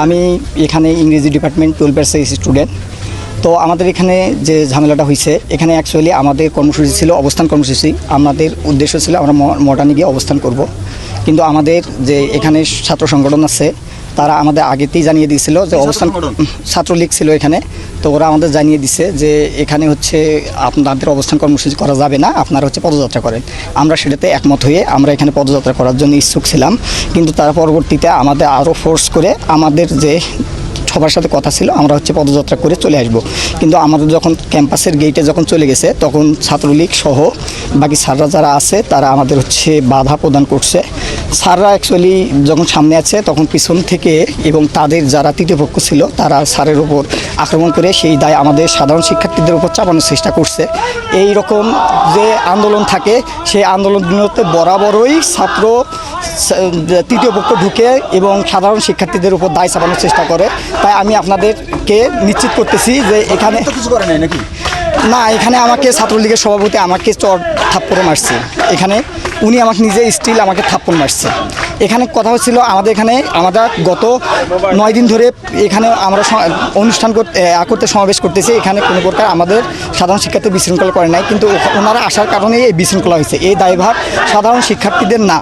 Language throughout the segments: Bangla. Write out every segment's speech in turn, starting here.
আমি এখানে ইংরেজি ডিপার্টমেন্ট 12 ব্যাচের স্টুডেন্ট। তো আমাদের এখানে যে ঝামেলাটা হয়েছে, এখানে অ্যাকচুয়ালি আমাদের কর্মসূচি ছিল অবস্থান কর্মসূচি। আমাদের উদ্দেশ্য ছিল আমরা মডার্নে গিয়ে অবস্থান করব, কিন্তু আমাদের যে এখানে ছাত্র সংগঠন আছে তারা আমাদের আগেতেই জানিয়ে দিয়েছিল যে অবস্থান, ছাত্রলীগ ছিল এখানে। তো ওরা আমাদের জানিয়ে দিছে যে এখানে হচ্ছে আপনাদের অবস্থান কর্মসূচি করা যাবে না, আপনারা হচ্ছে পদযাত্রা করেন। আমরা সেটাতে একমত হয়ে আমরা এখানে পদযাত্রা করার জন্য ইচ্ছুক ছিলাম, কিন্তু তারা পরবর্তীতে আমাদের আরও ফোর্স করে আমাদের যে সবার সাথে কথা ছিল আমরা হচ্ছে পদযাত্রা করে চলে আসব। কিন্তু আমাদের যখন ক্যাম্পাসের গেটে যখন চলে গেছে তখন ছাত্রলীগ সহ বাকি স্যাররা যারা আছে তারা আমাদের হচ্ছে বাধা প্রদান করছে। স্যাররা অ্যাকচুয়ালি যখন সামনে আছে তখন পিছন থেকে এবং তাদের যারা তৃতীয় পক্ষ ছিল তারা স্যারের ওপর আক্রমণ করে সেই দায় আমাদের সাধারণ শিক্ষার্থীদের উপর চাপানোর চেষ্টা করছে। এই রকম যে আন্দোলন থাকে সেই আন্দোলনগুলোতে বরাবরই ছাত্র তৃতীয় পক্ষ ঢুকে এবং সাধারণ শিক্ষার্থীদের উপর দায় চাপানোর চেষ্টা করে। তাই আমি আপনাদেরকে নিশ্চিত করতেছি যে এখানে কিছু করে নাই নাকি না, এখানে আমাকে ছাত্রলীগের সভাপতি আমাকে থাপ্পড় মারছে। এখানে উনি আমাকে নিজে স্টিল আমাকে থাপ্পড় মারছে। এখানে কথা হচ্ছিল আমাদের এখানে আমরা গত 9 দিন ধরে এখানে আমরা অনুষ্ঠান করতে সমাবেশ করতেছি। এখানে কোনো প্রকার আমাদের সাধারণ শিক্ষার্থী বিশৃঙ্খলা করে নাই, কিন্তু ওনারা আসার কারণে এই বিশৃঙ্খলা হয়েছে। এই দায়ভার সাধারণ শিক্ষার্থীদের না।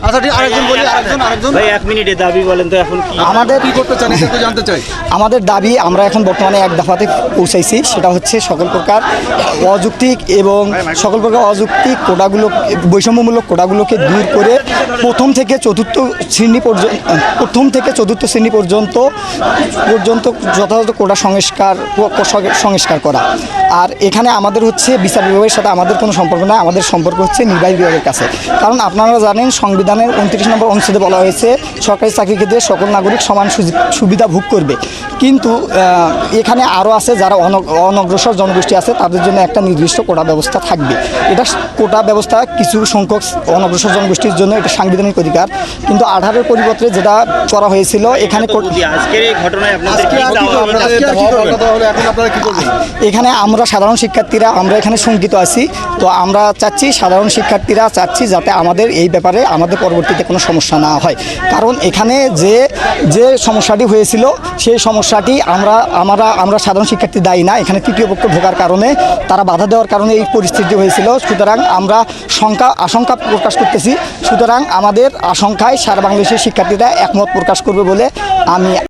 আচ্ছা ঠিক, আরেকজন বলি, আরেকজন ভাই 1 মিনিটে দাবি বলেন তো এখন কি আমাদের কি করতে চান এটা একটু জানতে চাই। আমাদের দাবি আমরা এখন বর্তমানে এক দফাতে পৌঁছাইছি, সেটা হচ্ছে সকল প্রকার অযৌক্তিক এবং সকল প্রকার অযৌক্তিক কোটাগুলো, বৈষম্যমূলক কোটাগুলোকে দূর করে প্রথম থেকে চতুর্থ শ্রেণী পর্যন্ত যথাযথ কোটা সংস্কার করা। আর এখানে আমাদের হচ্ছে বিচার বিভাগের সাথে আমাদের কোনো সম্পর্ক না, আমাদের সম্পর্ক হচ্ছে নির্বাহী বিভাগের কাছে। কারণ আপনারা জানেন সংবিধানের 29 নম্বর অনুচ্ছেদে বলা হয়েছে সরকারি চাকরি ক্ষেত্রে সকল নাগরিক সমান সুবিধা ভোগ করবে। কিন্তু এখানে আরও আছে যারা অনগ্রসর জনগোষ্ঠী আছে তাদের জন্য একটা নির্দিষ্ট কোটা ব্যবস্থা থাকবে। এটা কোটা ব্যবস্থা কিছু সংখ্যক অনগ্রসর জনগোষ্ঠীর জন্য এটা সাংবিধানিক অধিকার, কিন্তু 18-এর পরিবর্তে যেটা করা হয়েছিল এখানে আজকের এই ঘটনায় আপনাদের কি এখানে আমরা সাধারণ শিক্ষার্থীরা আমরা এখানে শঙ্কিত আছি। তো আমরা চাচ্ছি সাধারণ শিক্ষার্থীরা চাচ্ছি যাতে আমাদের এই ব্যাপারে আমাদের পরবর্তীতে কোনো সমস্যা না হয়। কারণ এখানে যে সমস্যাটি হয়েছিল সেই সমস্যাটি আমরা সাধারণ শিক্ষার্থী দায়ী না। এখানে তৃতীয় পক্ষ ঢোকার কারণে তারা বাধা দেওয়ার কারণে এই পরিস্থিতি হয়েছিল। সুতরাং আমরা আশঙ্কা প্রকাশ করতেছি। সুতরাং আমাদের আশঙ্কায় সারা বাংলাদেশের শিক্ষার্থীরা একমত প্রকাশ করবে বলে আমি